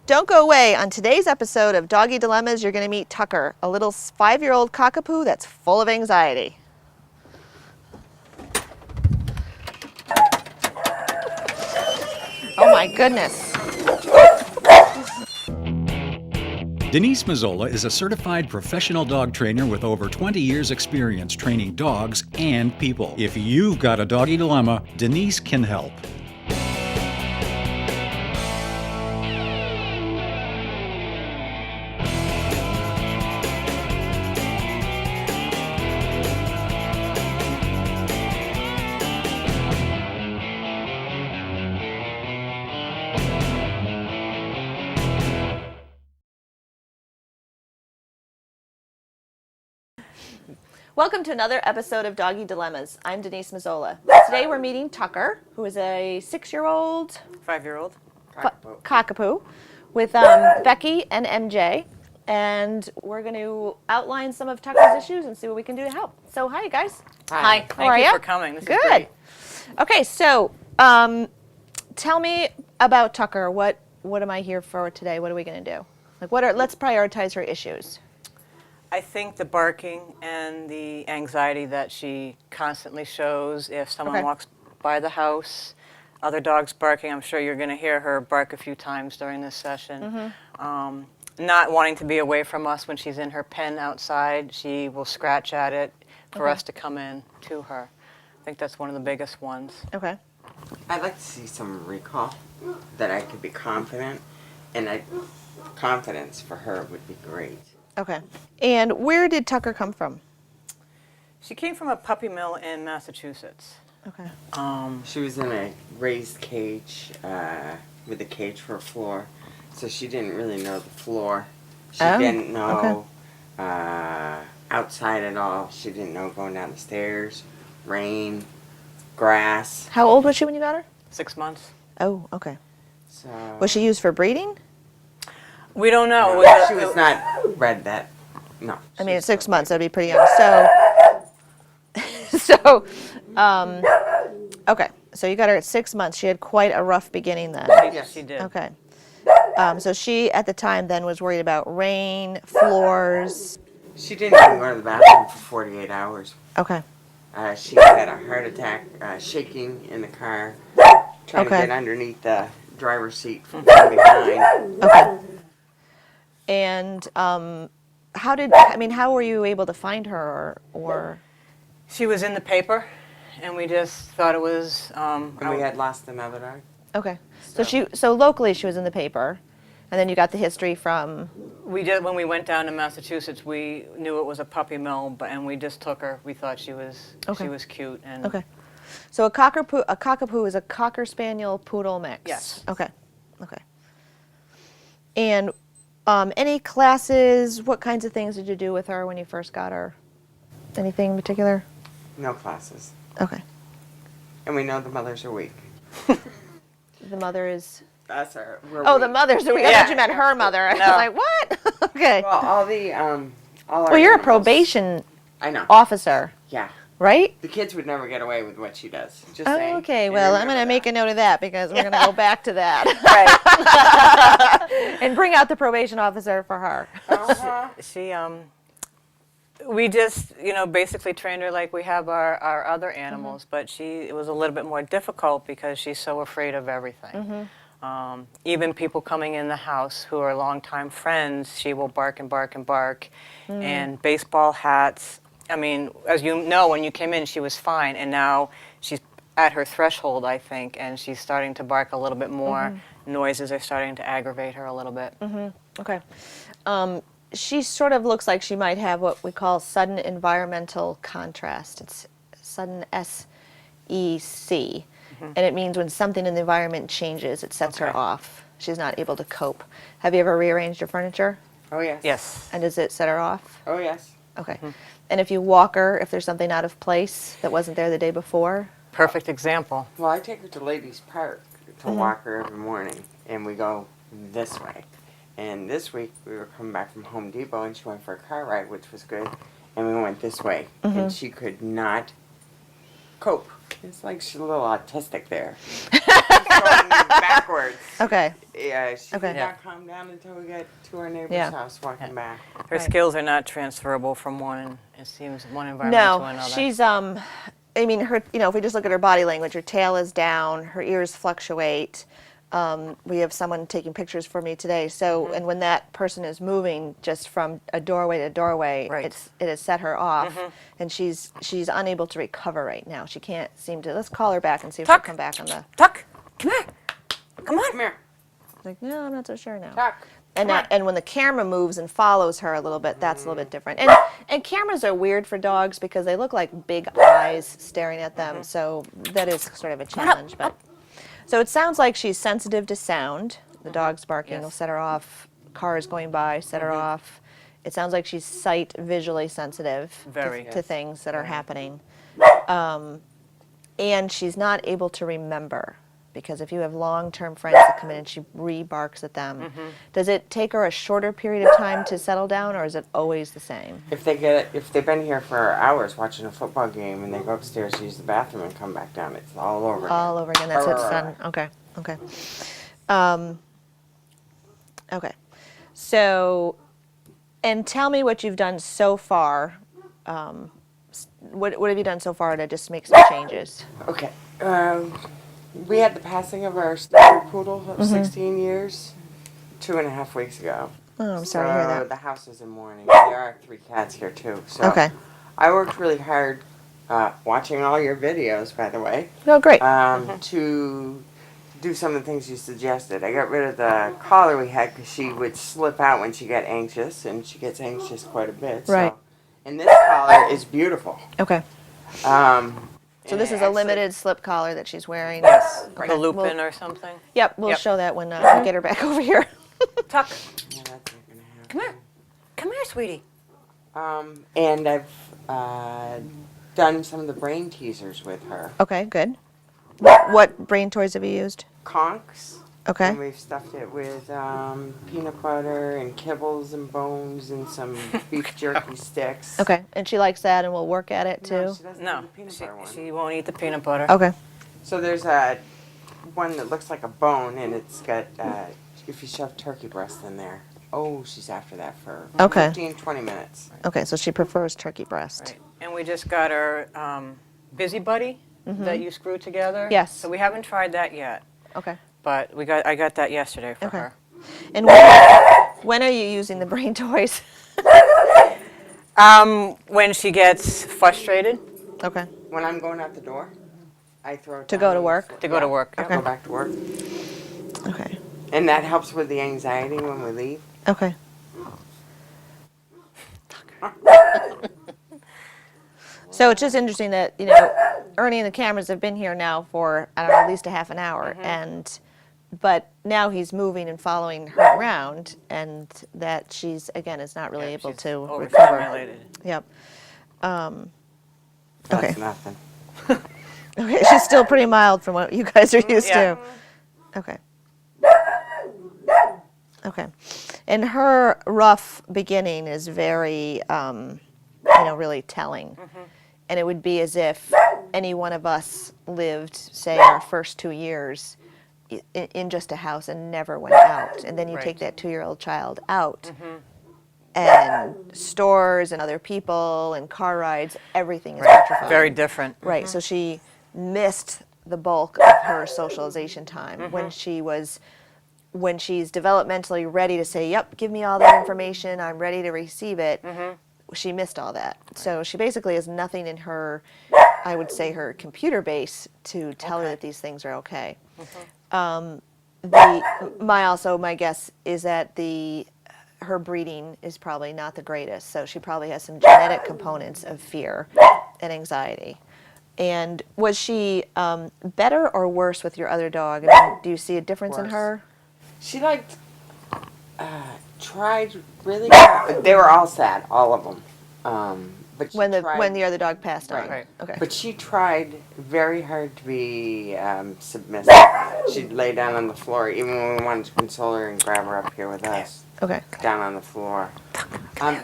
Don't go away. On today's episode of Doggy Dilemmas, you're going to meet Tucker, a little 5-year-old cockapoo that's full of anxiety. Oh my goodness. Denise Mazzola is a certified professional dog trainer with over 20 years experience training dogs and people. If you've got a doggy dilemma, Denise can help. Welcome to another episode of Doggy Dilemmas. I'm Denise Mazzola. Today we're meeting Tucker, who is a 6-year-old 5-year-old cockapoo with Becky and MJ. And we're going to outline some of Tucker's issues and see what we can do to help. So hi, guys. Hi. How are Thank you ya? for coming. This Good. is great. Okay, so tell me about Tucker. What am I here for today? What are we going to do? Let's prioritize her issues. I think the barking and the anxiety that she constantly shows if someone walks by the house, other dogs barking. I'm sure you're going to hear her bark a few times during this session. Not wanting to be away from us when she's in her pen outside. She will scratch at it for us to come in to her. I think that's one of the biggest ones. Okay. I'd like to see some recall, that I could be confident, and confidence for her would be great. Okay. And where did Tucker come from? She came from a puppy mill in Massachusetts. Okay. She was in a raised cage with a cage for a floor, so she didn't really know the floor. She didn't know outside at all. She didn't know going down the stairs, rain, grass. How old was she when you got her? 6 months. Oh, okay. So Was she used for breeding? We don't know. she was not bred that. No. I mean, at 6 months, that'd be pretty young. So, okay. So you got her at 6 months. She had quite a rough beginning then. Yes, she did. Okay. So she, at the time then, was worried about rain, floors. She didn't even go to the bathroom for 48 hours. Okay. She had a heart attack, shaking in the car, trying to get underneath the driver's seat from behind. Okay. And how were you able to find her or? She was in the paper, and we just thought it was. And we had lost another dog. Okay. So locally she was in the paper, and then you got the history from. We did when we went down to Massachusetts. We knew it was a puppy mill, and we just took her. We thought she was cute and. Okay. So a cockapoo is a cocker spaniel poodle mix. Yes. Okay. Okay. And any classes? What kinds of things did you do with her when you first got her? Anything in particular? No classes. Okay. And we know the mothers are weak. The mother is. That's her. The mothers are weak. I thought you meant her mother. I was like, what? Okay. Well, all our Well, you're a animals- probation I know. officer, Yeah. right? The kids would never get away with what she does. Just Oh, saying. okay. And Well, I'm remember going to make that. a note of that because we're going to go back to that. Right. And bring out the probation officer for her. Uh-huh. She we just basically trained her like we have our other animals, but it was a little bit more difficult because she's so afraid of everything. Even people coming in the house who are longtime friends, she will bark and bark and bark. And baseball hats. I mean, as you know, when you came in, she was fine, and now she's at her threshold, I think, and she's starting to bark a little bit more. Noises are starting to aggravate her a little bit. Okay. She sort of looks like she might have what we call sudden environmental contrast. It's sudden SEC. And it means when something in the environment changes, it sets her off. She's not able to cope. Have you ever rearranged your furniture? Oh, yes. Yes. And does it set her off? Oh, yes. Okay. And if you walk her, if there's something out of place that wasn't there the day before? Perfect example. Well, I take her to Ladies Park to walk her every morning, and we go this way. And this week, we were coming back from Home Depot, and she went for a car ride, which was good. And we went this way, and she could not cope. It's like she's a little autistic there. going backwards. Okay. Yeah, she Okay. did Yeah. not calm down until we got to our neighbor's Yeah. house walking back. Her Right. skills are not transferable from it seems, one environment to No, another. she's I mean, her. You know, if we just look at her body language, her tail is down, her ears fluctuate. We have someone taking pictures for me today. So, and when that person is moving just from a doorway to doorway, Right. it has set her off, and she's unable to recover right now. She can't seem to. Let's call her back and see if she'll Tuck. come back on the. Tuck, come here. Come on. Come here, Like, no, I'm not so sure now. Tuck. And Come on. and when the camera moves and follows her a little bit, that's a little bit different. And cameras are weird for dogs because they look like big eyes staring at them. So that is sort of a challenge. But so it sounds like she's sensitive to sound. The dog's barking Yes. will set her off. Cars going by set her off. It sounds like she's sight visually sensitive Very. to things that are happening. And she's not able to remember. Because if you have long-term friends that come in and she re-barks at them, does it take her a shorter period of time to settle down, or is it always the same? If they've been here for hours watching a football game and they go upstairs to use the bathroom and come back down, it's all over again. All over again. That's what's done. Okay. Okay. Okay. So, and tell me what you've done so far. What have you done so far to just make some changes? Okay. We had the passing of our standard poodle of 16 years 2.5 weeks ago. Oh, I'm sorry to hear that. The house is in mourning. There are 3 cats here too. So Okay. I worked really hard watching all your videos, by the way, Oh, great. to do some of the things you suggested. I got rid of the collar we had because she would slip out when she got anxious, and she gets anxious quite a bit. Right. So, and this collar is beautiful. Okay. So And this it is a actually- limited slip collar that she's wearing. Yes, Okay. like a lupin We'll- or something. Yep, we'll Yep. show that when we get her back over here. Tuck, Yeah, that's not gonna happen. come here. Come here, sweetie. And I've done some of the brain teasers with her. Okay, good. What brain toys have you used? Conchs. Okay. And we've stuffed it with peanut butter and kibbles and bones and some beef jerky sticks. Okay, and she likes that, and we'll work at it No, too. she doesn't No, eat the peanut she, butter one. she won't eat the peanut butter. Okay. So there's a one that looks like a bone, and it's got if you shove turkey breast in there. Oh, she's after that for Okay. 15, 20 minutes. Okay, so she prefers turkey breast. Right. And we just got our Busy Buddy that you screw together. Yes. So we haven't tried that yet, Okay. but I got that yesterday for Okay. her. And when are you using the brain toys? When she gets frustrated Okay. When I'm going out the door, I throw it To down go to on the work? floor. to go to Yeah, work. yeah, Okay. Go back to work. Okay. And that helps with the anxiety when we leave. Okay. So it's just interesting that, you know, Ernie and the cameras have been here now for, I don't know, at least a half an hour. But now he's moving and following her around, and that she's, again, is not really able She's to recover. overstimulated. Yep. Okay. That's nothing. Okay, she's still pretty mild from what you guys are used Yeah. to. Okay. Okay. And her rough beginning is very, really telling. And it would be as if any one of us lived, say, our first 2 years in just a house and never went out. And then you take Right. that 2-year-old child out. And stores and other people and car rides, everything is petrified. Very different. Right. So she missed the bulk of her socialization time when she's developmentally ready to say, "Yep, give me all that information. I'm ready to receive it." She missed all that. So she basically has nothing in her, I would say, her computer base to tell her that these things are okay. My guess is that her breeding is probably not the greatest. So she probably has some genetic components of fear and anxiety. And was she better or worse with your other dog? I mean, do you see a difference in Worse. her? She tried really hard. They were all sad, all of them. But she When tried, the other dog passed on. Right. Okay. But she tried very hard to be submissive. She'd lay down on the floor, even when we wanted to console her and grab her up here with us, Okay. down on the floor.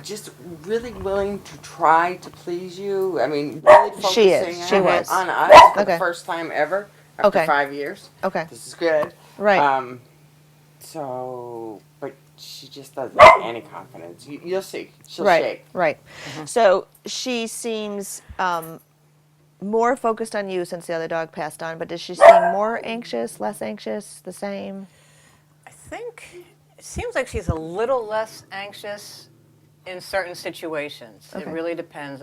Just really willing to try to please you. I mean, really focusing She was. on us for Okay. the first time ever. after Okay. 5 years. Okay. This is good. Right. But she just doesn't have any confidence. You'll see. She'll Right. shake. Right. So she seems more focused on you since the other dog passed on, but does she seem more anxious, less anxious, the same? I think it seems like she's a little less anxious in certain situations. Okay. It really depends.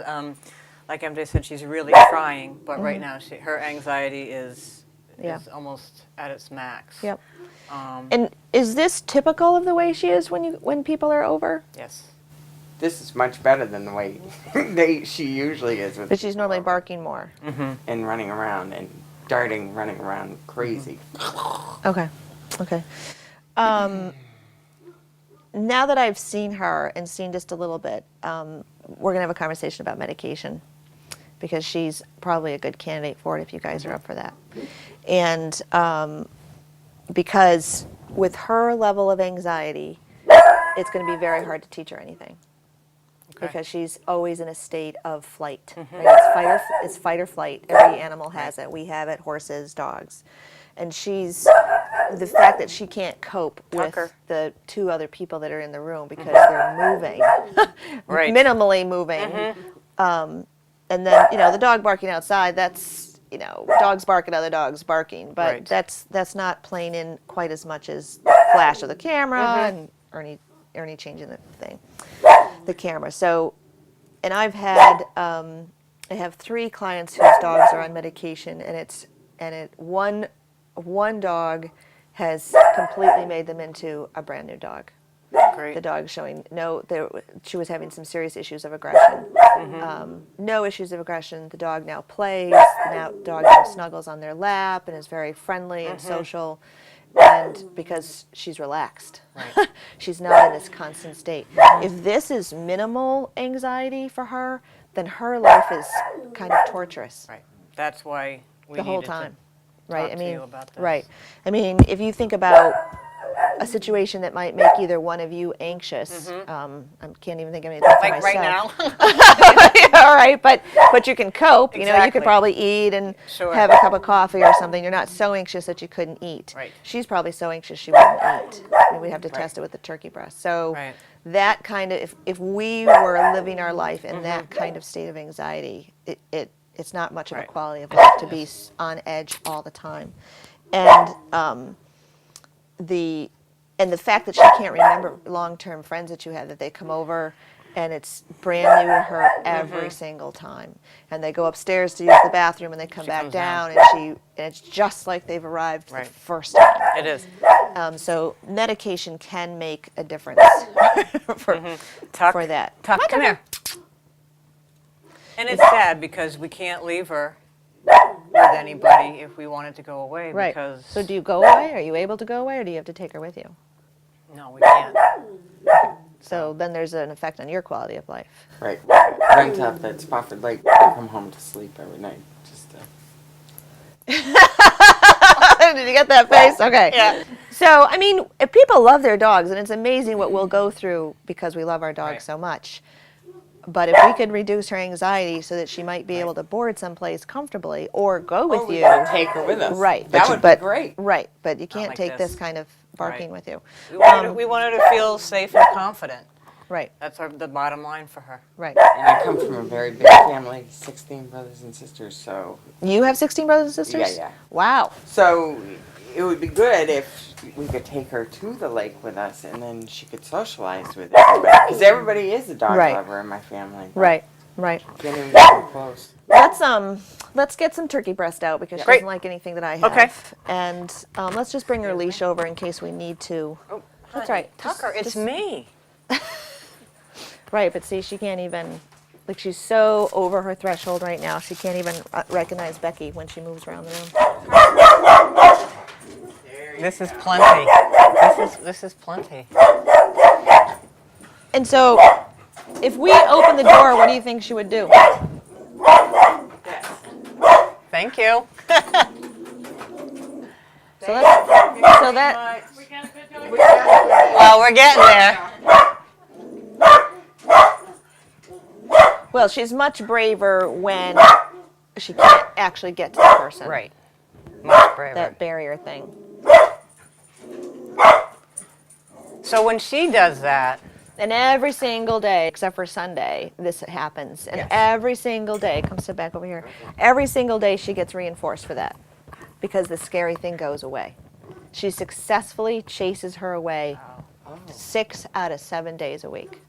Like MJ said, she's really trying, but right now her anxiety is almost at its max. Yep. And is this typical of the way she is when people are over? Yes. This is much better than the way she usually is. But she's normally barking more. And running around and running around crazy. Okay. Okay. Now that I've seen her and seen just a little bit, we're going to have a conversation about medication because she's probably a good candidate for it if you guys are up for that. And because with her level of anxiety, it's going to be very hard to teach her anything. Okay. Because she's always in a state of flight. Right? It's fight or flight. Every animal has it. We have it, horses, dogs. And the fact that she can't cope Tucker. with the two other people that are in the room because they're moving, Right. minimally moving. And then, the dog barking outside, that's, dogs bark at other dogs barking. But Right. that's not playing in quite as much as the flash of the camera and Ernie changing the thing. The camera. So, and I have 3 clients whose dogs are on medication, and one dog has completely made them into a brand new dog. Great. The dog showing she was having some serious issues of aggression. No issues of aggression. The dog now plays. The dog now snuggles on their lap and is very friendly and social. And because she's relaxed, she's not in this constant state. If this is minimal anxiety for her, then her life is kind of torturous Right. That's why we the whole needed to time, right? talk to you about this. Right. I mean, if you think about a situation that might make either one of you anxious, I can't even think of anything for Like right myself. now. All right, but you can cope. You Exactly. could probably eat and Sure. have a cup of coffee or something. You're not so anxious that you couldn't eat. Right. She's probably so anxious she wouldn't eat. I mean, we'd have to test it with the turkey breast. So Right. that kind of, if we were living our life in that kind of state of anxiety, it's not much of a Right. quality of life to be on edge all the time. And the fact that she can't remember long-term friends that you had, that they come over and it's brand new to her every single time. And they go upstairs to use the bathroom and they come back comes down, down. and it's just like they've arrived Right. the first time. It is. So medication can make a difference for Tuck. for that. Tuck, come here. And it's sad because we can't leave her with anybody if we wanted to go away. Right. Because So do you go away? Are you able to go away, or do you have to take her with you? no, we can't. So then there's an effect on your quality of life. Right. Rent out that Spofford Lake. I come home to sleep every night. Just Did you get that face? Okay. Yeah. So, I mean, if people love their dogs, and it's amazing what we'll go through because we love our dogs Right. so much. But if we could reduce her anxiety so that she might be able to board someplace comfortably or go with we you. gotta take her with us. Right. That would be great. Right. But you can't like take this. this kind of barking Right. with you. We wanted her to feel safe and confident. Right. That's the bottom line for her. Right. And I come from a very big family, 16 brothers and sisters, so You have 16 brothers and sisters? Yeah. Wow. So it would be good if we could take her to the lake with us, and then she could socialize with everybody. Because everybody is a dog Right. lover in my family. but Right. Right. Can't even get close. Let's get some turkey breast out because she Great. doesn't like anything that I have. Okay. And let's just bring her leash over in case we need to. Oh, That's honey, right. Tucker, it's Just- me. Right, but see, she can't even. Like, she's so over her threshold right now. She can't even recognize Becky when she moves around the room. This is plenty. This is plenty. And so, if we open the door, what do you think she would do? Thank you. So that. Well, we're getting there. Well, she's much braver when she can't actually get to the person. Right. Much braver. that barrier thing. So when she does that, And every single day, except for Sunday, this happens. And Yes. every single day, come sit back over here. Every single day she gets reinforced for that because the scary thing goes away. She successfully chases her away 6 out of 7 days a week.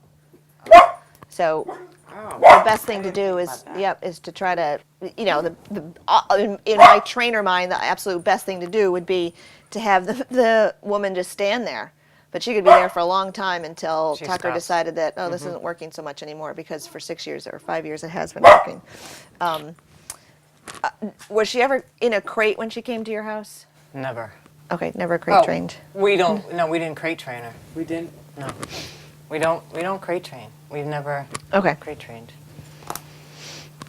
So Oh, the best thing I to didn't do think is, about that. yep, is to try to, in my trainer mind, the absolute best thing to do would be to have the woman just stand there. But she could be there for a long time until She Tucker stops. decided that, oh, this isn't working so much anymore, because for 6 years or 5 years it has been working. Was she ever in a crate when she came to your house? never. Okay, never crate trained. We don't. No, we didn't crate train her. We didn't. No, we don't. We don't crate train. We've never Okay, crate trained.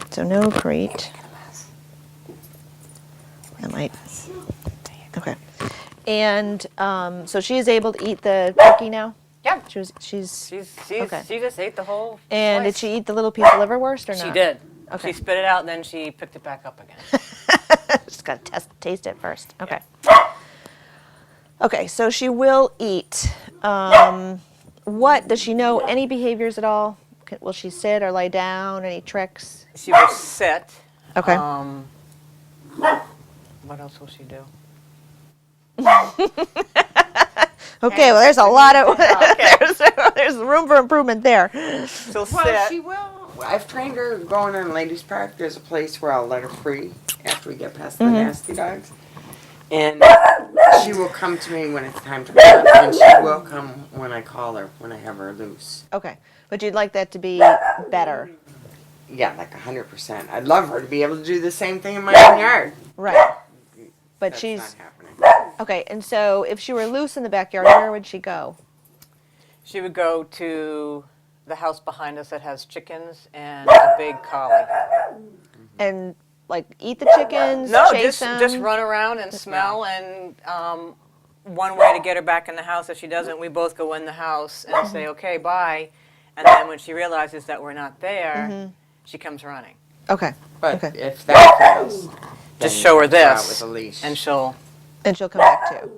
so no crate. That might. Okay, and so she is able to eat the turkey now. Yeah. She's She just ate the whole. And did slice. she eat the little piece of liverwurst or not? She did. Okay. She spit it out, then she picked it back up again. Just gotta taste it first. Okay. Okay, so she will eat. What does she know? Any behaviors at all? Will she sit or lie down? Any tricks? She will sit. Okay. What else will she do? Okay. Well, there's a lot of there's room for improvement there. She'll Well, sit. she will. I've trained her going in Ladies Park. There's a place where I'll let her free after we get past the nasty dogs. And she will come to me when it's time to come. And she will come when I call her, when I have her loose. Okay, but you'd like that to be better, Yeah, like 100%. I'd love her to be able to do the same thing in my own yard. right? But That's she's not happening. okay. And so, if she were loose in the backyard, where would she go? She would go to the house behind us that has chickens and a big collie. And like eat the chickens? No, chase just them? run around and smell. And one way to get her back in the house, if she doesn't, we both go in the house and say, okay, bye. And then when she realizes that we're not there, she comes running. Okay. But Okay. if that fails, Just then show her go out this, with a leash. and she'll. And she'll come back too.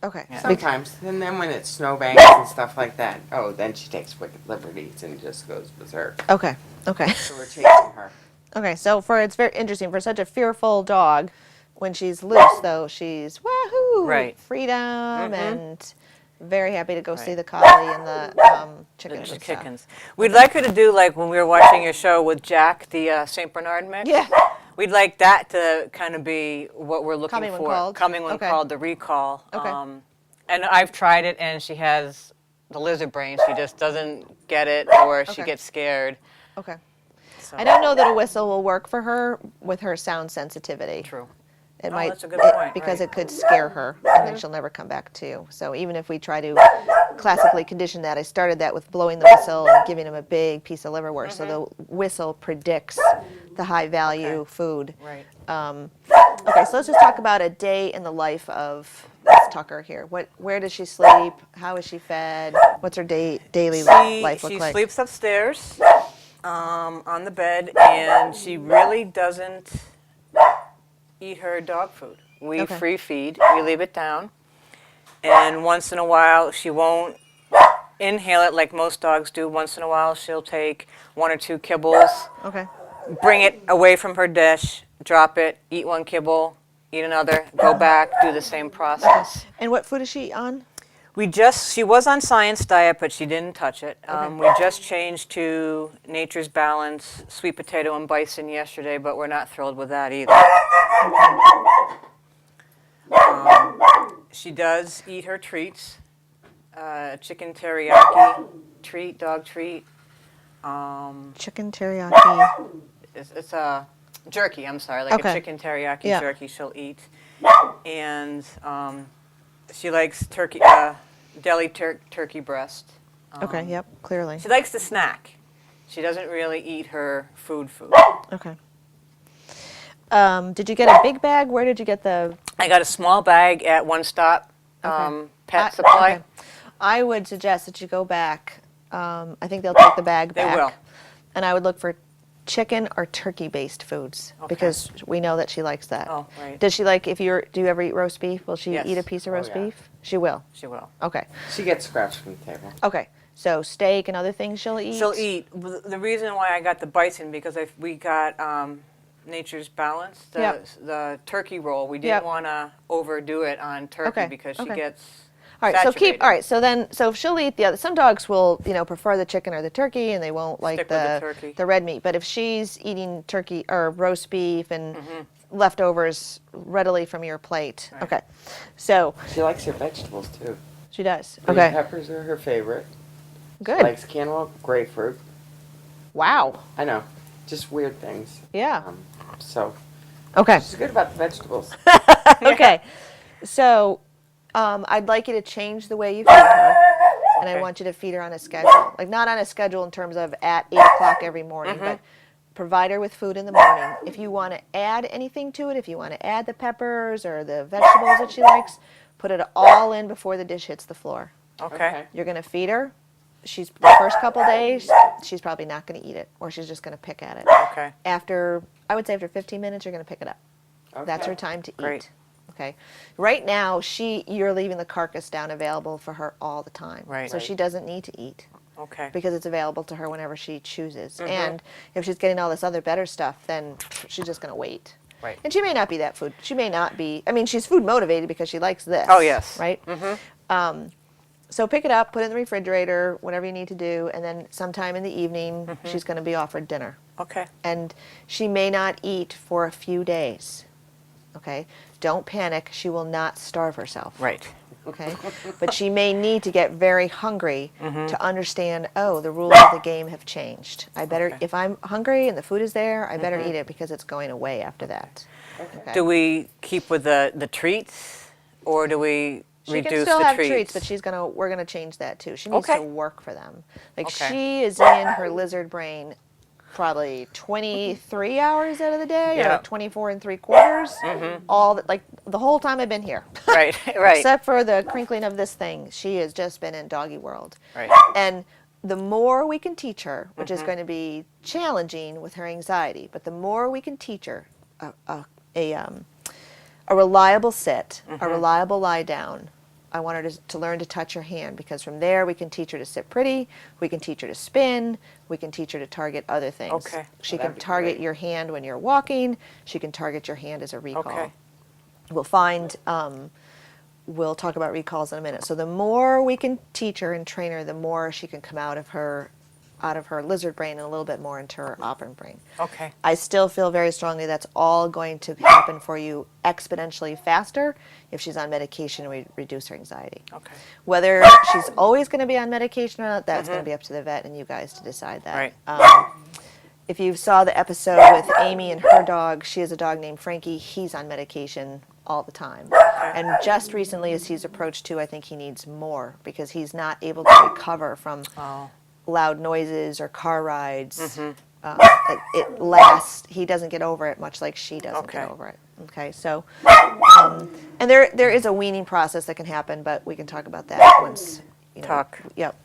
Okay. Yeah. Sometimes. And then when it's snowbanks and stuff like that, oh, then she takes wicked liberties and just goes berserk. Okay. Okay. So we're chasing her. Okay. So it's very interesting for such a fearful dog. When she's loose, though, she's wahoo, Right. freedom, and very happy to go see Right. the collie and the chickens. The and stuff. chickens. We'd like her to do like when we were watching your show with Jack, the St. Bernard mix. Yeah. We'd like that to kind of be what we're looking Coming when for. called. Coming when Okay. called, the recall. Okay. And I've tried it, and she has the lizard brain. She just doesn't get it, or she Okay. gets scared. Okay. So. I don't know that a whistle will work for her with her sound sensitivity. True. It Oh, might, that's a good point, because right. it could scare her, and then she'll never come back to you. So even if we try to classically condition that, I started that with blowing the whistle and giving him a big piece of liverwurst. So the whistle predicts the high value food. Right. Okay, so let's just talk about a day in the life of Tucker here. Where does she sleep? How is she fed? What's her daily life look She like? sleeps upstairs on the bed, and she really doesn't eat her dog food. We Okay. free feed. We leave it down, and once in a while she won't inhale it like most dogs do. Once in a while she'll take 1 or 2 kibbles, Okay. bring it away from her dish, drop it, eat 1 kibble, eat another, go back, do the same process. And what food is she on? She was on Science Diet, but she didn't touch it. Okay. We just changed to Nature's Balance, sweet potato and bison yesterday, but we're not thrilled with that either. She does eat her treats, chicken teriyaki treat, dog treat. Chicken teriyaki. It's a jerky, I'm sorry, like Okay. a chicken teriyaki Yeah. jerky she'll eat. And she likes deli turkey breast. Okay, yep, clearly. She likes to snack. She doesn't really eat her food. Okay. Did you get a big bag? Where did you get the I got a small bag at One Stop Pet Supply. Okay. I would suggest that you go back. I think they'll take the bag They back. will. And I would look for chicken or turkey-based foods Okay. because we know that she likes that. Oh, right. Does she like, do you ever eat roast beef? Will she Yes. eat a piece of Oh, roast yeah. beef? She will. She will. Okay. She gets scratched from the table. Okay. So steak and other things she'll eat? She'll eat. The reason why I got the bison because we got Nature's Balance, Yep. the turkey roll. We Yep. didn't want to overdo it on turkey Okay, because she okay. gets All right, saturated. so if she'll eat the other, some dogs will, prefer the chicken or the turkey and they won't like Stick with the turkey. the red meat. But if she's eating turkey or roast beef and leftovers readily from your plate, Right. okay. So She likes her vegetables too. she does. Green Okay, peppers are her favorite. good. Likes cantaloupe, grapefruit. Wow. I know, just weird things. Yeah. So Okay. she's good about the vegetables. Okay. So I'd like you to change the way you feed her. And I Okay. want you to feed her on a schedule. Like not on a schedule in terms of at 8 o'clock every morning, but provide her with food in the morning. If you want to add anything to it, if you want to add the peppers or the vegetables that she likes, put it all in before the dish hits the floor. Okay. You're going to feed her. She's the first couple days, she's probably not going to eat it, or she's just going to pick at it. Okay. I would say after 15 minutes, you're going to pick it up. That's Okay. her time to Great. eat. Okay. Right now, you're leaving the carcass down available for her all the time. Right. So Right. she doesn't need to eat Okay. because it's available to her whenever she chooses. And if she's getting all this other better stuff, then she's just going to wait. Right. And she may not be that food. She may not be. I mean, she's food motivated because she likes this. Oh, yes. Right. So pick it up, put it in the refrigerator, whatever you need to do, and then sometime in the evening, she's going to be offered dinner. Okay. And she may not eat for a few days. Okay? Don't panic. She will not starve herself. Right. Okay? But she may need to get very hungry to understand, oh, the rules of the game have changed. I better, Okay. if I'm hungry and the food is there, I better eat it because it's going away after that. Okay? Do we keep with the treats, or do we She reduce can still the have treats? treats, but we're gonna change that too. She needs Okay. to work for them. Like Okay. she is in her lizard brain probably 23 hours out of the day, Yeah. or 24 and 3/4. Like the whole time I've been here. Right. Right. Except for the crinkling of this thing, she has just been in doggy world. Right. And the more we can teach her, which is going to be challenging with her anxiety, but the more we can teach her a reliable sit, a reliable lie down. I want her to learn to touch her hand because from there we can teach her to sit pretty, we can teach her to spin, we can teach her to target other things. Okay. She Well, can that'd be target great. your hand when you're walking, she can target your hand as a recall. Okay. We'll find, we'll talk about recalls in a minute. So the more we can teach her and train her, the more she can come out of her lizard brain and a little bit more into her operant brain. Okay. I still feel very strongly that's all going to happen for you exponentially faster if she's on medication and we reduce her anxiety. Okay. Whether she's always going to be on medication or not, that's going to be up to the vet and you guys to decide that. Right. If you saw the episode with Amy and her dog, she has a dog named Frankie. He's on medication all the time. And just recently, as he's approached 2, I think he needs more because he's not able to recover from Oh. loud noises or car rides. It lasts. He doesn't get over it much like she doesn't Okay. get over it. Okay, so and there is a weaning process that can happen, but we can talk about that once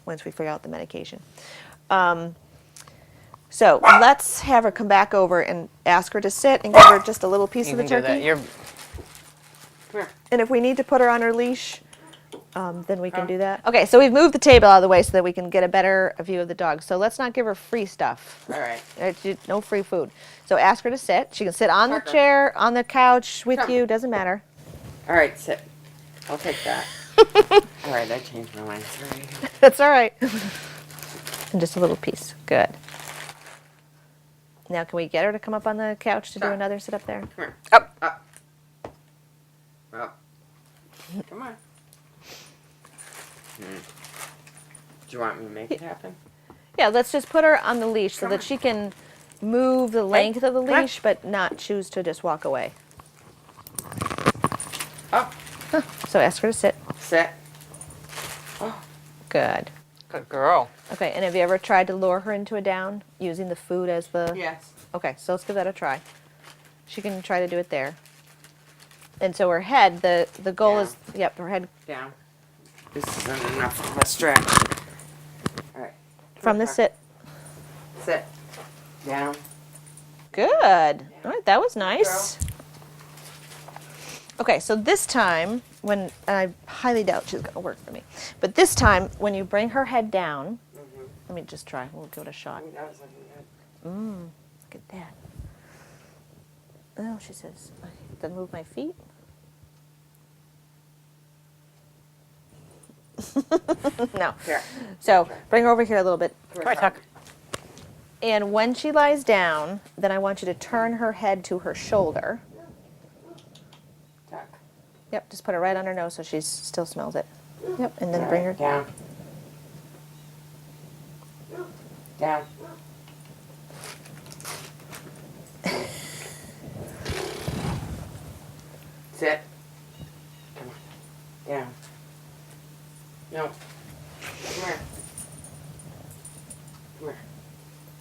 once we figure out the medication. So let's have her come back over and ask her to sit and give her just a little piece You of the can do that. turkey. You're Come here. And if we need to put her on her leash, then we can do that. Okay, so we've moved the table out of the way so that we can get a better view of the dog. So let's not give her free stuff. All right. No free food. So ask her to sit. She can sit on the Tucker. chair, on the couch with Come. you, doesn't matter. All right, sit. I'll take that. All right, I changed my mind. Sorry. That's all right. And just a little piece. Good. Now can we get her to come up on the couch to do Sure. another sit up there? Come here. up. Up. Up. Come on. Do you want me to make it happen? Yeah, let's just put her on the leash so Come that on. she can move the length of the come on. leash but not choose to just walk away. Up. So ask her to sit. Sit. Oh, Good. Good girl. Okay, and have you ever tried to lure her into a down using the food as the... yes. Okay, so let's give that a try. She can try to do it there. And so her head, the goal is... Yep, her head Down. This isn't enough of a stretch. All right. from the Come sit. Sit. Down. Good. All right, that was nice. Okay, so this time, and I highly doubt she's going to work for me, but this time, when you bring her head down, let me just try. We'll give it a shot. That was looking good. Look at that. Oh, she says, I have to move my feet. No. Here. So bring her over here a little bit. Come on, Tuck. And when she lies down, then I want you to turn her head to her shoulder. Tuck. Yep, just put it right on her nose so she still smells it. Yep, and then bring her down. Down. Sit. Come on. Down. No. Come here. Come here.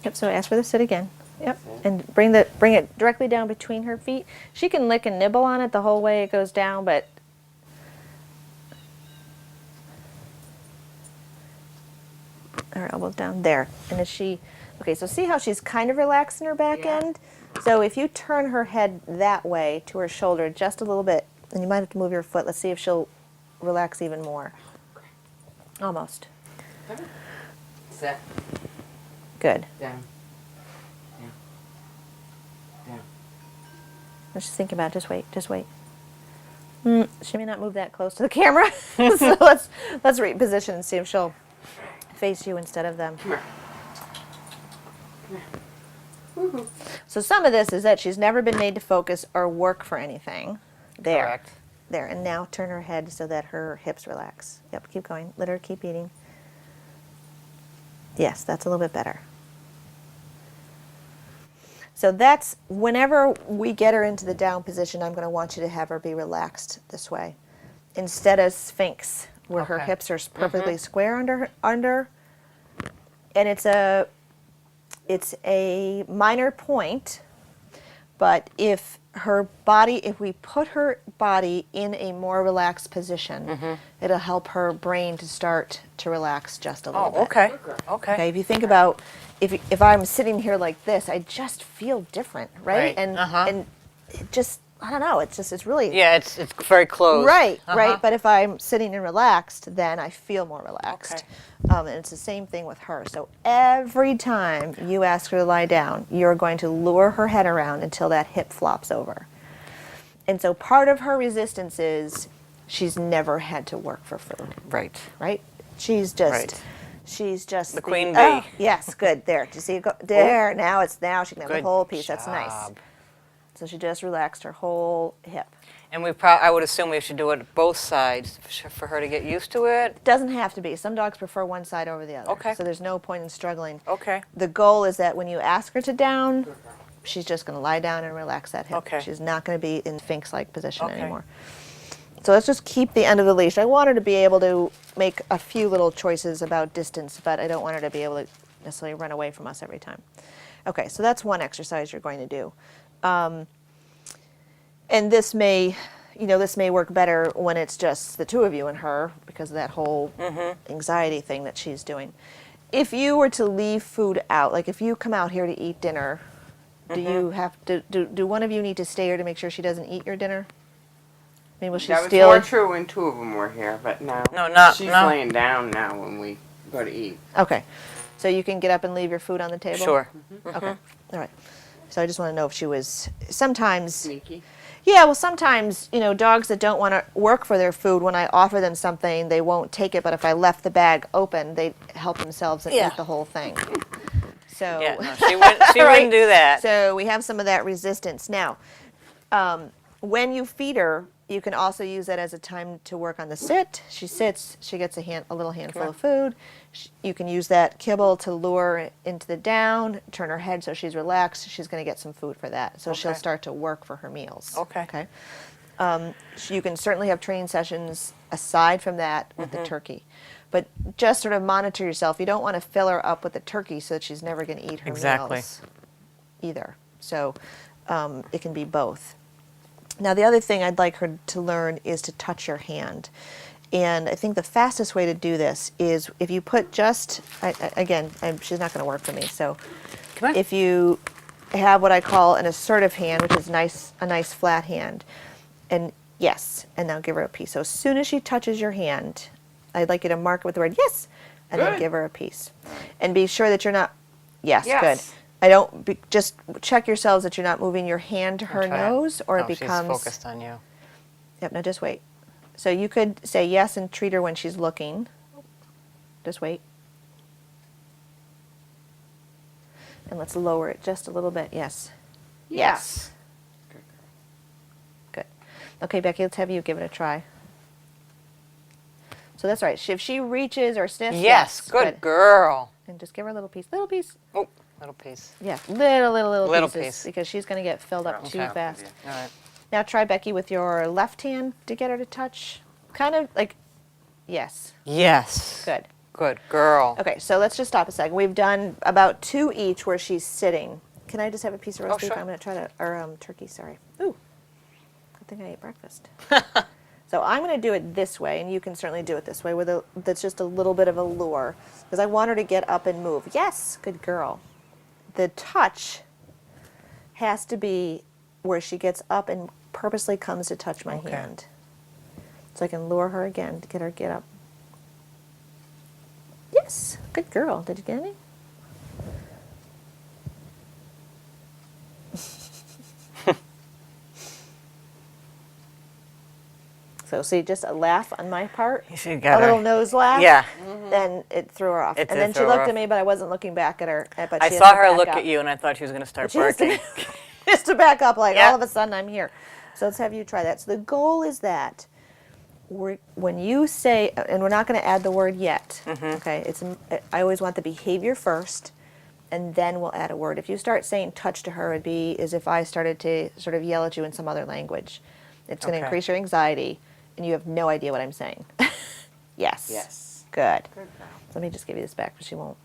Yep, so ask her to sit again. Yep, Sit. and bring it directly down between her feet. She can lick and nibble on it the whole way it goes down, but her elbows down there. And is she, okay, so see how she's kind of relaxed in her back Yeah. end? So if you turn her head that way to her shoulder just a little bit, and you might have to move your foot, let's see if she'll relax even more. Almost. Come here. Sit. Good. Down. Down. Down. Let's just think about it. Just wait. Just wait. She may not move that close to the camera. So let's reposition and see if she'll face you instead of them. Come here. Come here. So some of this is that she's never been made to focus or work for anything. There. Correct. There. And now turn her head so that her hips relax. Yep, keep going. Let her keep eating. Yes, that's a little bit better. So that's, whenever we get her into the down position, I'm going to want you to have her be relaxed this way. Instead of Sphinx, where her Okay. hips are perfectly square under. And it's a minor point, but if we put her body in a more relaxed position, it'll help her brain to start to relax just a little bit. Oh, okay. Okay, Okay. if you think about, if I'm sitting here like this, I just feel different, right? Right, And it just, I don't know, it's really Yeah, it's very closed. right, right. But if I'm sitting and relaxed, then I feel more relaxed. Okay. And it's the same thing with her. So every time you ask her to lie down, you're going to lure her head around until that hip flops over. And so part of her resistance is she's never had to work for food, Right. right? She's just, Right. she's just The queen bee. Oh, yes, good. There. Do you see it go? There. Now she can have the Good whole piece. That's nice. job. So she just relaxed her whole hip. And I would assume we should do it both sides for her to get used to it. Doesn't have to be. Some dogs prefer one side over the other. Okay. So there's no point in struggling. Okay. The goal is that when you ask her to down, she's just going to lie down and relax that hip. Okay. She's not going to be in Sphinx-like position Okay. anymore. So let's just keep the end of the leash. I want her to be able to make a few little choices about distance, but I don't want her to be able to necessarily run away from us every time. Okay, so that's one exercise you're going to do. And this may work better when it's just the two of you and her because of that whole anxiety thing that she's doing. If you were to leave food out, like if you come out here to eat dinner, do you have to, do one of you need to stay here to make sure she doesn't eat your dinner? I mean, will she That was steal more it? true when two of them were here, but now she's no. laying down now when we go to eat. Okay. So you can get up and leave your food on the table? Sure. Okay. All right. So I just want to know if she was, sometimes, Sneaky. yeah, well, sometimes, dogs that don't want to work for their food, when I offer them something, they won't take it, but if I left the bag open, they help themselves and Yeah. eat the whole thing. So, Yeah, no, she wouldn't do that. So we have some of that resistance. Now, when you feed her, you can also use that as a time to work on the sit. She sits, she gets a little handful of food. You can use that kibble to lure into the down, turn her head so she's relaxed. She's going to get some food for that. So she'll Okay. start to work for her meals. Okay. You can certainly have training sessions aside from that with the turkey. But just sort of monitor yourself. You don't want to fill her up with the turkey so that she's never going to eat her Exactly. meals either. So it can be both. Now, the other thing I'd like her to learn is to touch your hand. And I think the fastest way to do this is if you put she's not going to work for me. So Come on. if you have what I call an assertive hand, which is a nice flat hand. And yes, and now give her a piece. So as soon as she touches your hand, I'd like you to mark it with the word yes, and then Good. give her a piece. And be sure that you're not, yes, Yes. good. I don't, just check yourselves that you're not moving your hand to her Try it. nose, or it Oh, she's becomes, focused on you. yep, no, just wait. So you could say yes and treat her when she's looking. Just wait. And let's lower it just a little bit, yes. Yes. Good girl. Good. Okay, Becky, let's have you give it a try. So that's right. If she reaches or sniffs, Yes, good girl. And just give her a little piece. Little piece. Oh, little piece. Yeah, little Little pieces. piece. Because she's going to get filled up too Okay. fast. All right. Now try, Becky, with your left hand to get her to touch. Kind of like, yes. Yes. Good. Good girl. Okay, so let's just stop a second. We've done about 2 each where she's sitting. Can I just have a piece of roast beef? sure. I'm going to try to, or turkey, sorry. Ooh, good thing I ate breakfast. So I'm going to do it this way, and you can certainly do it this way, that's just a little bit of a lure, because I want her to get up and move. Yes, good girl. The touch has to be where she gets up and purposely comes to touch my Okay. hand. So I can lure her again to get her to get up. Yes, good girl. Did you get any? So see, just a laugh on my part, You should a get little her. nose laugh. Yeah. Then it threw her off. It And did then she throw her looked off. at me, but I wasn't looking back at her. But I she has saw to her back look up. at you, and I thought she was going to start She has to- barking. Just to back up, like Yeah. all of a sudden I'm here. So let's have you try that. So the goal is that when you say, and we're not going to add the word yet. Okay, I always want the behavior first, and then we'll add a word. If you start saying touch to her, it'd be as if I started to sort of yell at you in some other language. It's going to Okay. increase your anxiety, and you have no idea what I'm saying. Yes. Yes. Good. Good girl. Let me just give you this back, but she won't.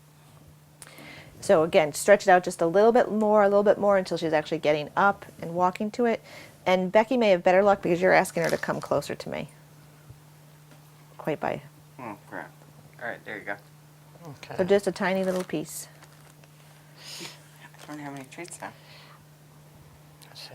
So again, stretch it out just a little bit more until she's actually getting up and walking to it. And Becky may have better luck because you're asking her to come closer to me. Quite by, Oh, crap. All right, there you go. so Okay. just a tiny little piece. I don't have any treats now. Let's see.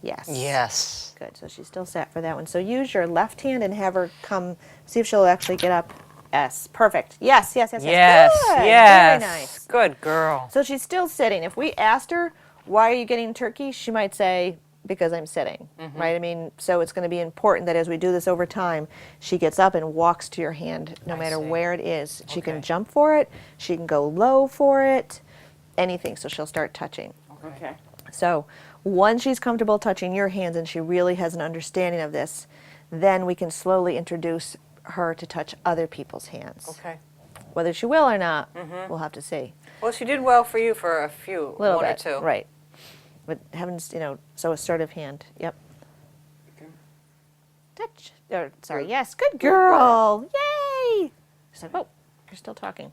Yes. Yes. Good. So she's still sat for that one. So use your left hand and have her come, see if she'll actually get up. Yes. Perfect. Yes, yes, yes, yes. Yes. Good. Yes. Very nice. Good girl. So she's still sitting. If we asked her, why are you getting turkey? She might say, because I'm sitting, right? I mean, so it's going to be important that as we do this over time, she gets up and walks to your hand no I matter see. where it is. She can Okay. jump for it. She can go low for it, anything. So she'll start touching. Okay. So once she's comfortable touching your hands and she really has an understanding of this, then we can slowly introduce her to touch other people's hands. Okay. Whether she will or not, we'll have to see. Well, she did well for you for a few, Little one bit, or two. right? But heavens, so assertive hand. Yep. Okay. Touch. Or, sorry. Good. Yes. Good girl. Yay. She's like, oh, you're still talking.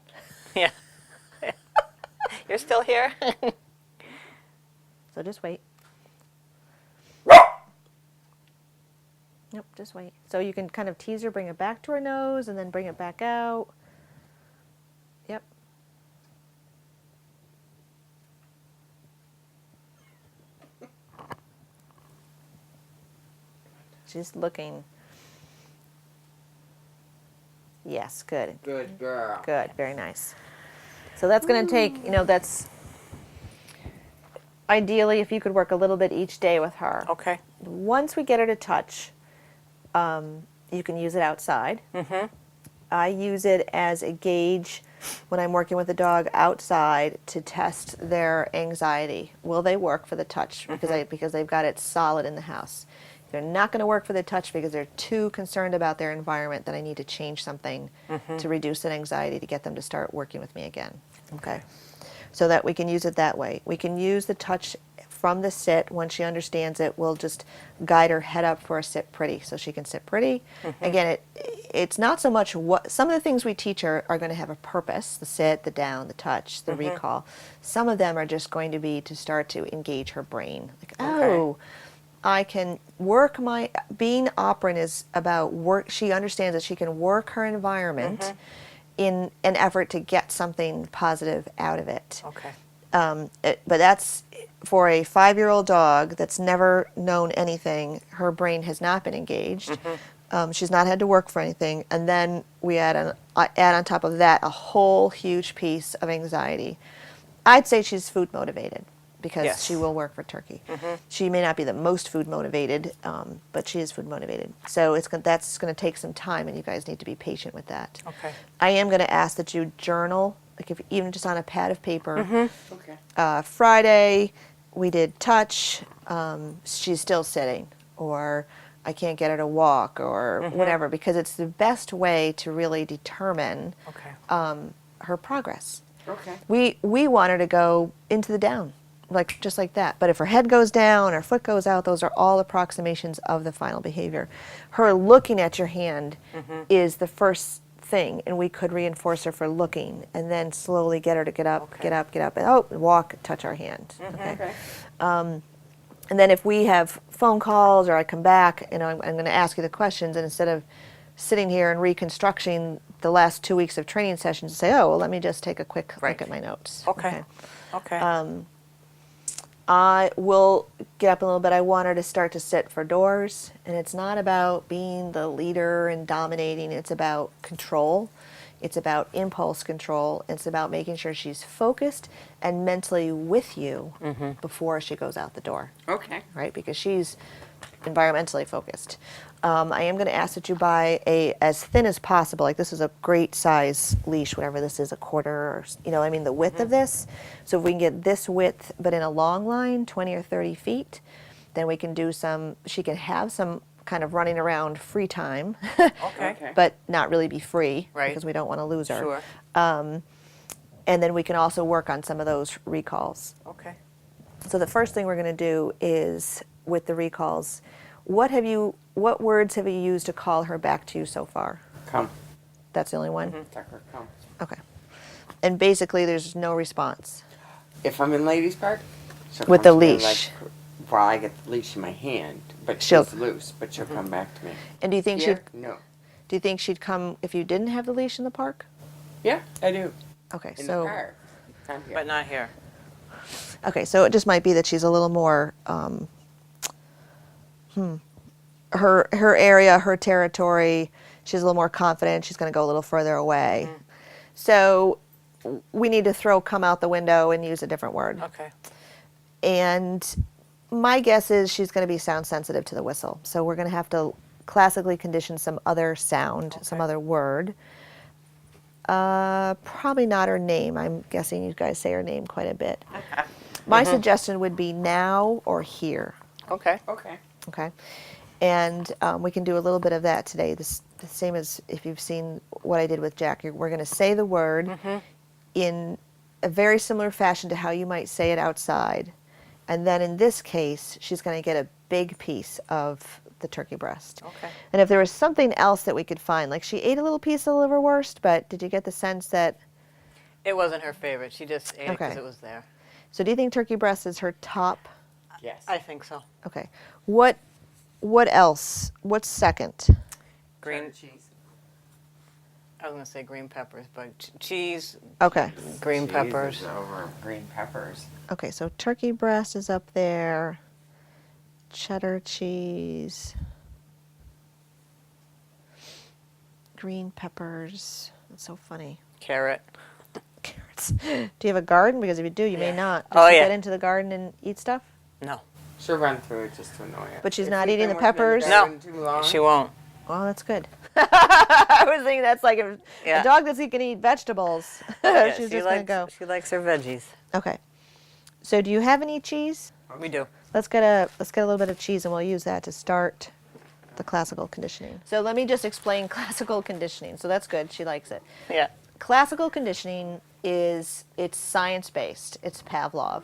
Yeah. You're still here? So just wait. Yep. Just wait. So you can kind of tease her, bring it back to her nose, and then bring it back out. Yep. She's looking. Yes, good. Good girl. Good, very nice. So that's going to take, that's ideally if you could work a little bit each day with her. Okay. Once we get her to touch, you can use it outside. I use it as a gauge when I'm working with a dog outside to test their anxiety. Will they work for the touch? Because they've got it solid in the house. They're not going to work for the touch because they're too concerned about their environment that I need to change something to reduce that anxiety to get them to start working with me again. Okay. So that we can use it that way. We can use the touch from the sit. When she understands it, we'll just guide her head up for a sit pretty so she can sit pretty. Again, it's not so much some of the things we teach her are going to have a purpose, the sit, the down, the touch, the recall. Some of them are just going to be to start to engage her brain. Like, oh, I can work being operant is about work. She understands that she can work her environment in an effort to get something positive out of it. Okay. But that's for a 5-year-old dog that's never known anything. Her brain has not been engaged. She's not had to work for anything. And then we add on top of that a whole huge piece of anxiety. I'd say she's food motivated because Yes. she will work for Turkey. She may not be the most food motivated, but she is food motivated. So that's going to take some time, and you guys need to be patient with that. Okay. I am going to ask that you journal, like if even just on a pad of paper. Okay. Friday, we did touch. She's still sitting, or I can't get her to walk, or whatever, because it's the best way to really determine Okay. her progress. Okay. We want her to go into the down, just like that. But if her head goes down, her foot goes out, those are all approximations of the final behavior. Her looking at your hand is the first thing, and we could reinforce her for looking, and then slowly get her to get up, Okay. get up, get up, and walk, touch our hand. Okay. Okay. And then if we have phone calls or I come back, I'm going to ask you the questions, and instead of sitting here and reconstructing the last 2 weeks of training sessions, say, oh, well, let me just take a quick Right. look at my notes. Okay. Okay. I will get up a little bit. I want her to start to sit for doors, and it's not about being the leader and dominating. It's about control. It's about impulse control. It's about making sure she's focused and mentally with you before she goes out the door, Okay. right? Because she's environmentally focused. I am going to ask that you buy as thin as possible. Like, this is a great size leash, whatever this is, a quarter, or, the width of this. So if we can get this width, but in a long line, 20 or 30 feet, then we can do she can have some kind of running around free time, Okay. but not really be free, Right. because we don't want to lose her. Sure. And then we can also work on some of those recalls. Okay. So the first thing we're going to do is, with the recalls, what words have you used to call her back to you so far? Come. That's the only one? Tucker, come. Okay. And basically there's no response. If I'm in Ladies Park, she'll With come the to me, leash. While I get the leash in my hand, but She'll- she's loose, but she'll come back to me. And do you think Here? No. she'd come if you didn't have the leash in the park? Yeah, I do. Okay, In so the car. Not here. But not here. okay, so it just might be that she's a little more her area, her territory, she's a little more confident, she's going to go a little further away. So we need to throw come out the window and use a different word. Okay. And my guess is she's going to be sound sensitive to the whistle. So we're going to have to classically condition some other sound, some Okay. other word. Probably not her name. I'm guessing you guys say her name quite a bit. My suggestion would be now or here. Okay. Okay. Okay. And we can do a little bit of that today. The same as if you've seen what I did with Jack. We're going to say the word in a very similar fashion to how you might say it outside. And then in this case, she's going to get a big piece of the turkey breast. Okay. And if there was something else that we could find, like she ate a little piece of the liverwurst, but did you get the sense that, It wasn't her favorite. She just ate it because Okay. it was there. so do you think turkey breast is her top? Yes. I think so. Okay. What else? What's second? Green. cheese. I was going to say green peppers, but cheese, Okay. green Cheese peppers. is over green peppers. Okay, so turkey breast is up there. Cheddar cheese. Green peppers. That's so funny. Carrot. Carrots. Do you have a garden? Because if you do, you may Yeah. not. Does Oh, she yeah. get into the garden and eat stuff? No. She'll run through it just to annoy it. But she's If not we've eating been the working in peppers? garden Too long, She won't. Well, that's good. I was thinking that's like a Yeah. dog that's going to eat vegetables. Yeah, She's she just going to likes, go. She likes her veggies. Okay. So do you have any cheese? We do. Let's get a little bit of cheese, and we'll use that to start the classical conditioning. So let me just explain classical conditioning. So that's good. She likes it. Yeah. Classical conditioning it's science-based. It's Pavlov.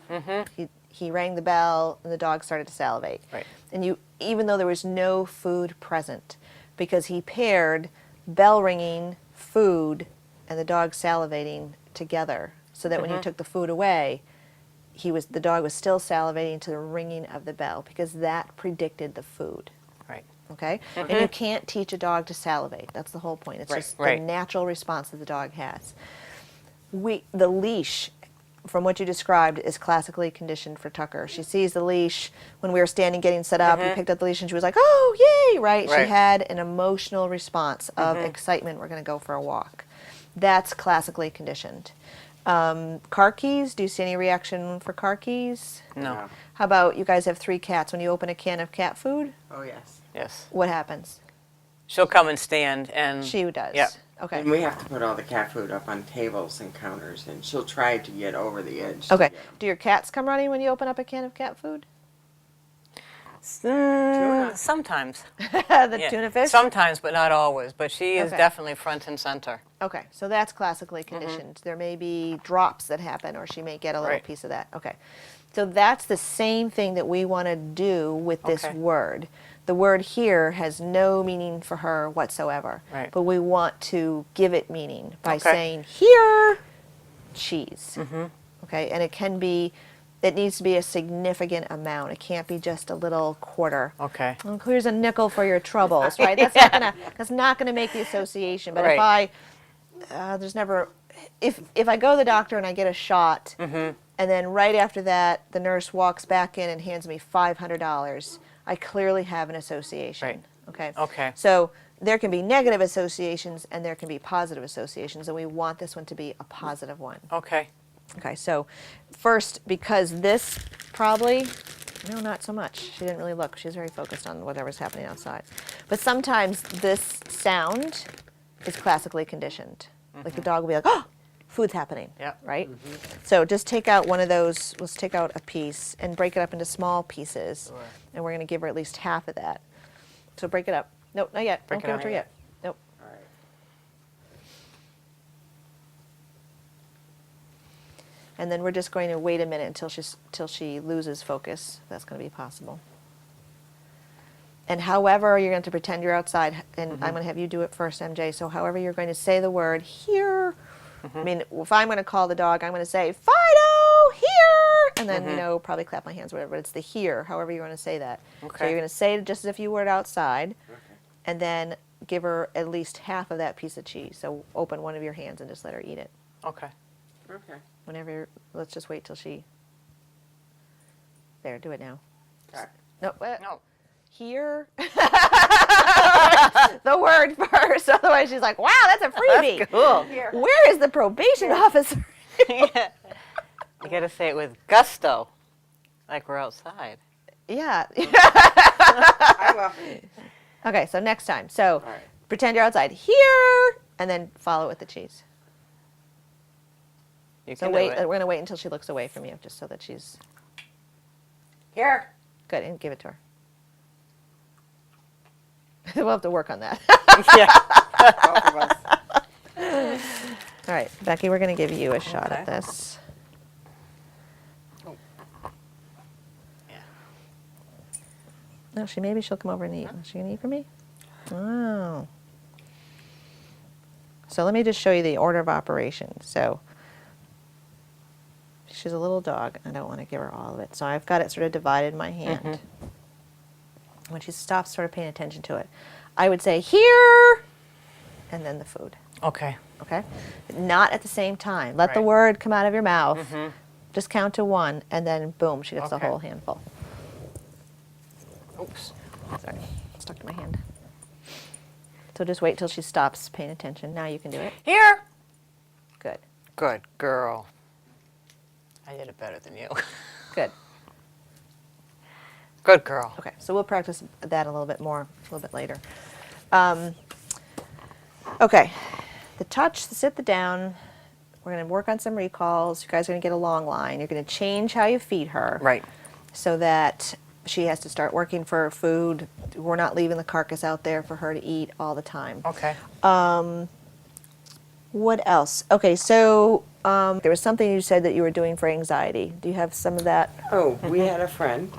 He rang the bell, and the dog started to salivate. Right. And even though there was no food present, because he paired bell ringing, food, and the dog salivating together, so that when you took the food away, the dog was still salivating to the ringing of the bell, because that predicted the food. Right. Okay? And you can't teach a dog to salivate. That's the whole point. It's Right, just right. the natural response that the dog has. The leash, from what you described, is classically conditioned for Tucker. She sees the leash when we were standing getting set up. We picked up the leash and she was like, oh, yay, right? She Right. had an emotional response of excitement. We're going to go for a walk. That's classically conditioned. Car keys, do you see any reaction for car keys? No. How about you guys have 3 cats. When you open a can of cat food, Oh, yes. Yes. what happens? She'll come and stand and. She does. Yeah. Okay. And we have to put all the cat food up on tables and counters, and she'll try to get over the edge. to Okay. get 'em. Do your cats come running when you open up a can of cat food? Sometimes. The Yeah. tuna fish? Sometimes, but not always. But she is Okay. definitely front and center. Okay, so that's classically conditioned. There may be drops that happen, or she may get a little Right. piece of that. Okay, so that's the same thing that we want to do with this Okay. word. The word here has no meaning for her whatsoever, Right. but we want to give it meaning by Okay. saying, here, cheese. Okay, and it needs to be a significant amount. It can't be just a little quarter. Okay. Well, here's a nickel for your troubles, right? That's not gonna make the association. But if Right. if I go to the doctor and I get a shot, and then right after that the nurse walks back in and hands me $500, I clearly have an association. Right. Okay. Okay. So there can be negative associations and there can be positive associations, and we want this one to be a positive one. Okay. Okay, so first, because this probably, no, not so much. She didn't really look. She was very focused on whatever's happening outside. But sometimes this sound is classically conditioned. Like the dog will be like, oh, food's happening. Yep. Right? So just take out one of those, let's take out a piece and break it up into small pieces. Sure. And we're going to give her at least half of that. So break it up. Nope, not yet. Break Don't it give it up. to her yet. Nope. All right. And then we're just going to wait a minute until she loses focus. That's going to be possible. And however, you're going to pretend you're outside, and I'm going to have you do it first, MJ. So however you're going to say the word here, I mean, if I'm going to call the dog, I'm going to say, Fido, here! And then, probably clap my hands, whatever. But it's the here, however you're going to say that. So Okay. you're going to say it just as if you were outside, Okay. and then give her at least half of that piece of cheese. So open one of your hands and just let her eat it. Okay. Okay. Let's just wait till she. There, do it now. All right. No, No. here. The word first. Otherwise, she's like, "Wow, that's a freebie." That's cool. Where is the probation officer? Yeah. You got to say it with gusto, like we're outside. Yeah. I will. Okay, so next time. So All right. pretend you're outside. Here, and then follow it with the cheese. You So can wait. do We're it. gonna wait until she looks away from you, just so that she's Here. good, and give it to her. We'll have to work on that. Yeah. Both of us. All right, Becky, we're going to give you a shot at Okay. this. Yeah. No, maybe she'll come over and eat. Is she going to eat for me? Oh. So let me just show you the order of operations. So she's a little dog. I don't want to give her all of it. So I've got it sort of divided in my hand. When she stops sort of paying attention to it, I would say, here, and then the food. Okay. Okay? Not at the same time. Let the Right. word come out of your mouth. Just count to 1, and then boom, she gets the Okay. whole handful. Oops. Sorry, stuck to my hand. So just wait till she stops paying attention. Now you can do it. Here. Good. Good girl. I did it better than you. Good. Good girl. Okay, so we'll practice that a little bit more, a little bit later. Okay, the touch, the sit, the down. We're going to work on some recalls. You guys are going to get a long line. You're going to change how you feed her. Right. So that she has to start working for her food. We're not leaving the carcass out there for her to eat all the time. Okay. What else? Okay, so there was something you said that you were doing for anxiety. Do you have some of that? Oh, we had a friend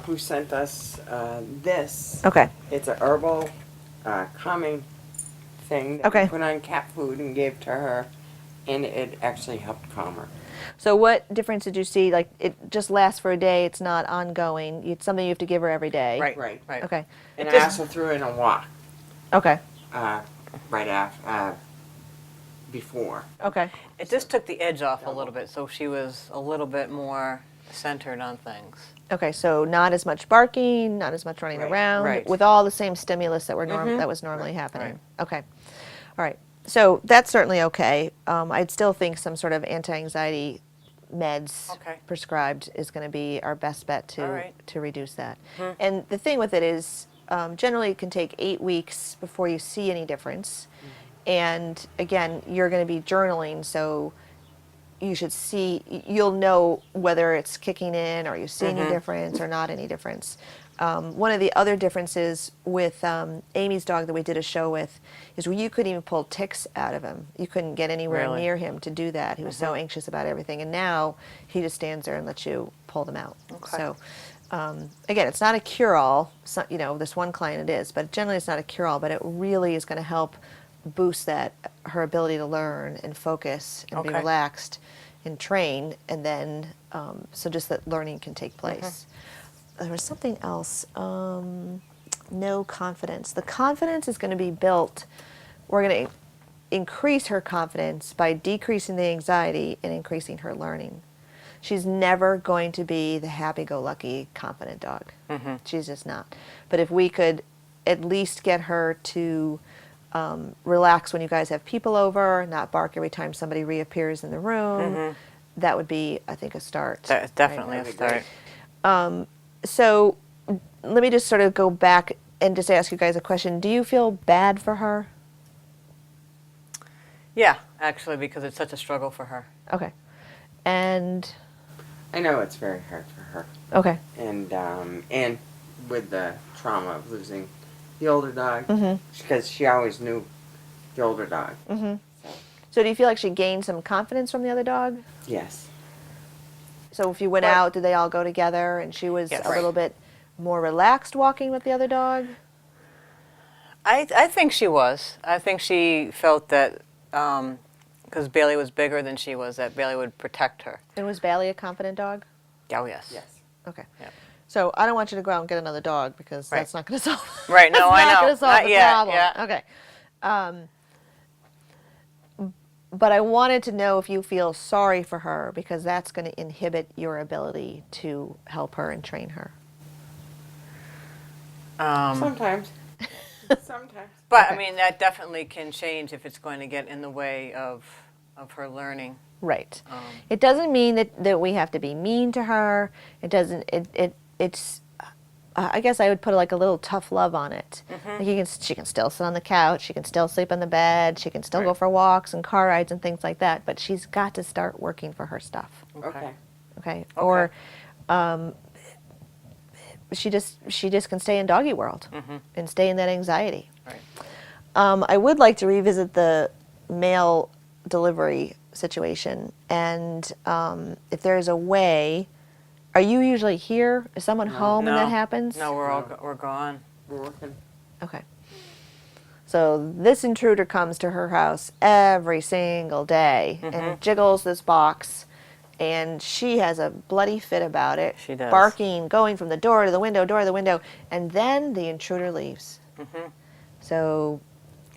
who sent us this. Okay. It's a herbal calming thing that Okay. we put on cat food and gave to her, and it actually helped calm her. So what difference did you see? Like, it just lasts for a day, it's not ongoing, it's something you have to give her every day? Right. Right. Right. Okay. And Just- I also threw in a walk Okay. right after, before. Okay. It just took the edge off a little bit, so she was a little bit more centered on things. Okay, so not as much barking, not as much running Right, around, right. with all the same stimulus that that was normally happening. Okay, all right. So that's certainly okay. I'd still think some sort of anti-anxiety meds Okay. prescribed is going to be our best bet All to right. reduce that. And the thing with it is, generally it can take 8 weeks before you see any difference. And again, you're going to be journaling, so you'll know whether it's kicking in or you see any difference or not any difference. One of the other differences with Amy's dog that we did a show with is where you couldn't even pull ticks out of him. You couldn't get anywhere Really? near him to do that. He was so anxious about everything. And now he just stands there and lets you pull them out. Okay. So again, it's not a cure-all. This one client it is, but generally it's not a cure-all, but it really is going to help boost her ability to learn and focus and be Okay. relaxed and train, and then so just that learning can take place. There was something else. No confidence. The confidence is going to be built. We're going to increase her confidence by decreasing the anxiety and increasing her learning. She's never going to be the happy-go-lucky, confident dog. She's just not. But if we could at least get her to relax when you guys have people over, not bark every time somebody reappears in the room, that would be, I think, a start. That's definitely a That'd be great. start. So let me just sort of go back and just ask you guys a question. Do you feel bad for her? Yeah, actually, because it's such a struggle for her. Okay. And, I know it's very hard for her. okay. And with the trauma of losing the older dog, because she always knew the older dog. So do you feel like she gained some confidence from the other dog? Yes. So if you went Well- out, did they all go together and she was Yes. a little bit more relaxed walking with the other dog? I think she was. I think she felt that because Bailey was bigger than she was, that Bailey would protect her. And was Bailey a confident dog? Oh, yes. Yes. Okay. Yeah. So I don't want you to go out and get another dog because Right. that's not going to solve. Right, no, that's I not know. going to solve Not the yet, problem. yeah. Okay. But I wanted to know if you feel sorry for her because that's going to inhibit your ability to help her and train her. Sometimes. Sometimes. But, Okay. I mean, that definitely can change if it's going to get in the way of her learning. Right. It doesn't mean that we have to be mean to her. It doesn't. It's. I guess I would put like a little tough love on it. Like she can still sit on the couch. She can still sleep on the bed. She can still go Right. for walks and car rides and things like that. But she's got to start working for her stuff. Okay. Okay. Or, she just can stay in doggy world and stay in that anxiety. Right. I would like to revisit the mail delivery situation, and if there's a way, are you usually here? Is someone home when that happens? No, we're gone. We're working. Okay. So this intruder comes to her house every single day and jiggles this box, and she has a bloody fit about it. She does. Barking, going from the door to the window, and then the intruder leaves. So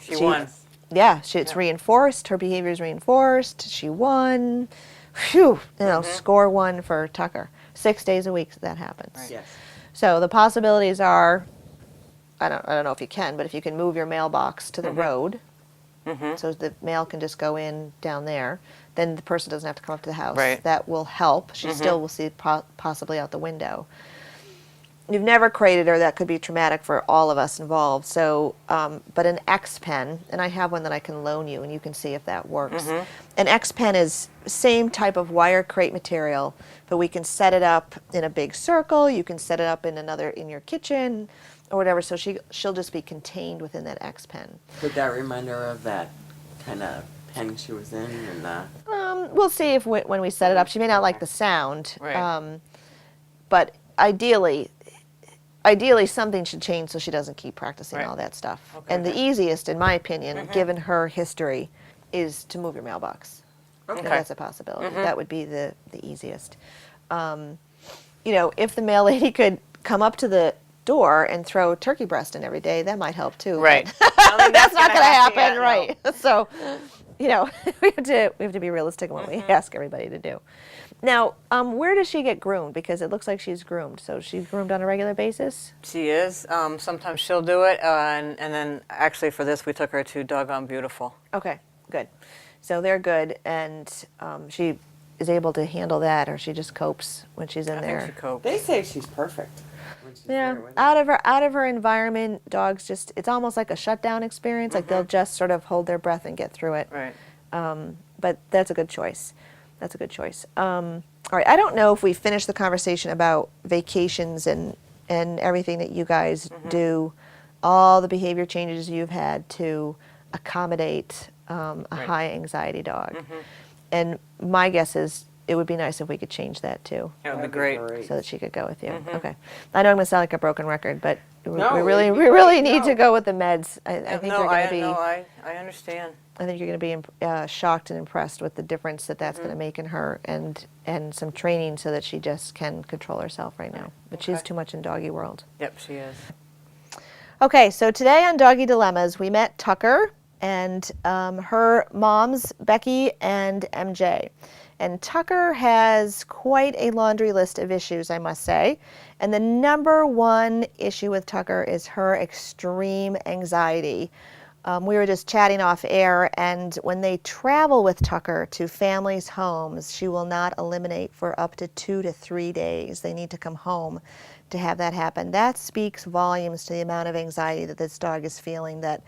She won. yeah, it's reinforced. Her behavior is reinforced. She won. Phew, score one for Tucker. 6 days a week that happens. Right. Yes. So the possibilities are, I don't know if you can, but if you can move your mailbox to the road, so the mail can just go in down there, then the person doesn't have to come up to the house. Right. That will help. She still will see possibly out the window. You've never crated her. That could be traumatic for all of us involved. So, but an X pen, and I have one that I can loan you, and you can see if that works. An X pen is same type of wire crate material, but we can set it up in a big circle. You can set it up in your kitchen, or whatever. So she'll just be contained within that X pen. Could that remind her of that kind of pen she was in? And We'll see if when we set it up. She may not like the sound, Right. but ideally something should change so she doesn't keep practicing Right. all that stuff. Okay. And the easiest, in my opinion, given her history, is to move your mailbox. Okay. That's a possibility. That would be the easiest. You know, if the mail lady could come up to the door and throw turkey breast in every day, that might help too. Right. but I don't think that's not going to happen, yet, no. right? So, you know, we have to be realistic in what we ask everybody to do. Now, where does she get groomed? Because it looks like she's groomed. So she's groomed on a regular basis? She is. Sometimes she'll do it, and then actually for this we took her to Doggone Beautiful. Okay, good. So they're good, and she is able to handle that, or she just copes when she's in I there. think she copes. They say she's perfect. When she's Yeah, there with it. out of her environment, dogs just, it's almost like a shutdown experience. Like they'll just sort of hold their breath and get through it. Right. But that's a good choice. That's a good choice. All right, I don't know if we finished the conversation about vacations and everything that you guys do, all the behavior changes you've had to accommodate a high anxiety dog. And my guess is it would be nice if we could change that too, That would be That'd great. so that she could go with you. Okay. I know I'm going to sound like a broken record, but No, we really it'd be really great. need to No. go with the meds. I think no, you're going to be. no, I understand. I think you're going to be shocked and impressed with the difference that that's going to make in her, and some training so that she just can control herself right now. But she's Okay. too much in doggy world. Yep, she is. Okay, so today on Doggy Dilemmas, we met Tucker and her moms, Becky and MJ. And Tucker has quite a laundry list of issues, I must say. And the number one issue with Tucker is her extreme anxiety. We were just chatting off air, and when they travel with Tucker to families' homes, she will not eliminate for up to 2 to 3 days. They need to come home to have that happen. That speaks volumes to the amount of anxiety that this dog is feeling, that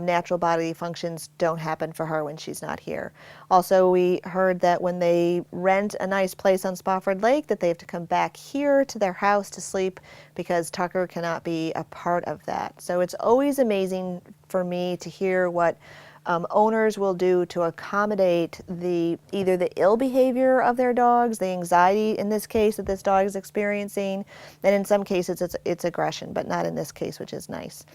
natural bodily functions don't happen for her when she's not here. Also, we heard that when they rent a nice place on Spofford Lake, that they have to come back here to their house to sleep because Tucker cannot be a part of that. So it's always amazing for me to hear what owners will do to accommodate either the ill behavior of their dogs, the anxiety in this case that this dog is experiencing, and in some cases it's aggression, but not in this case, which is nice.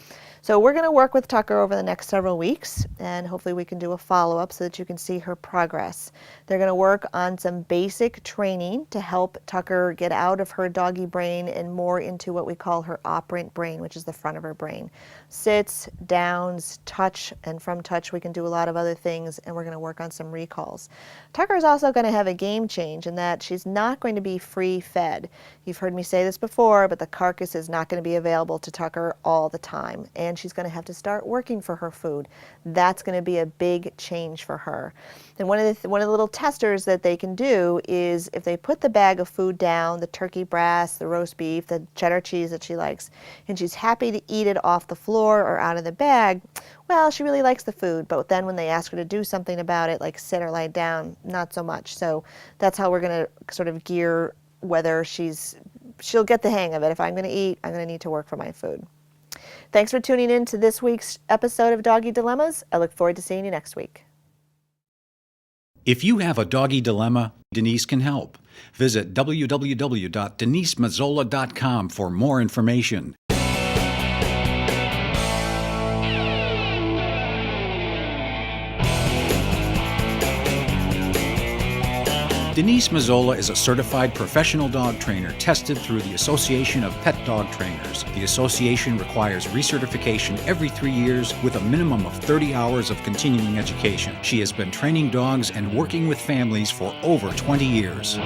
So we're going to work with Tucker over the next several weeks, and hopefully we can do a follow-up so that you can see her progress. They're going to work on some basic training to help Tucker get out of her doggy brain and more into what we call her operant brain, which is the front of her brain. Sits, downs, touch, and from touch we can do a lot of other things, and we're going to work on some recalls. Tucker is also going to have a game change in that she's not going to be free-fed. You've heard me say this before, but the carcass is not going to be available to Tucker all the time, and she's going to have to start working for her food. That's going to be a big change for her. And one of the little testers that they can do is if they put the bag of food down, the turkey breast, the roast beef, the cheddar cheese that she likes, and she's happy to eat it off the floor or out of the bag, well, she really likes the food, but then when they ask her to do something about it, like sit or lie down, not so much. So that's how we're going to sort of gear whether she'll get the hang of it. If I'm going to eat, I'm going to need to work for my food. Thanks for tuning in to this week's episode of Doggy Dilemmas. I look forward to seeing you next week. If you have a doggy dilemma, Denise can help. Visit www.denisemazzola.com for more information. Denise Mazzola is a certified professional dog trainer tested through the Association of Pet Dog Trainers. The association requires recertification every 3 years with a minimum of 30 hours of continuing education. She has been training dogs and working with families for over 20 years.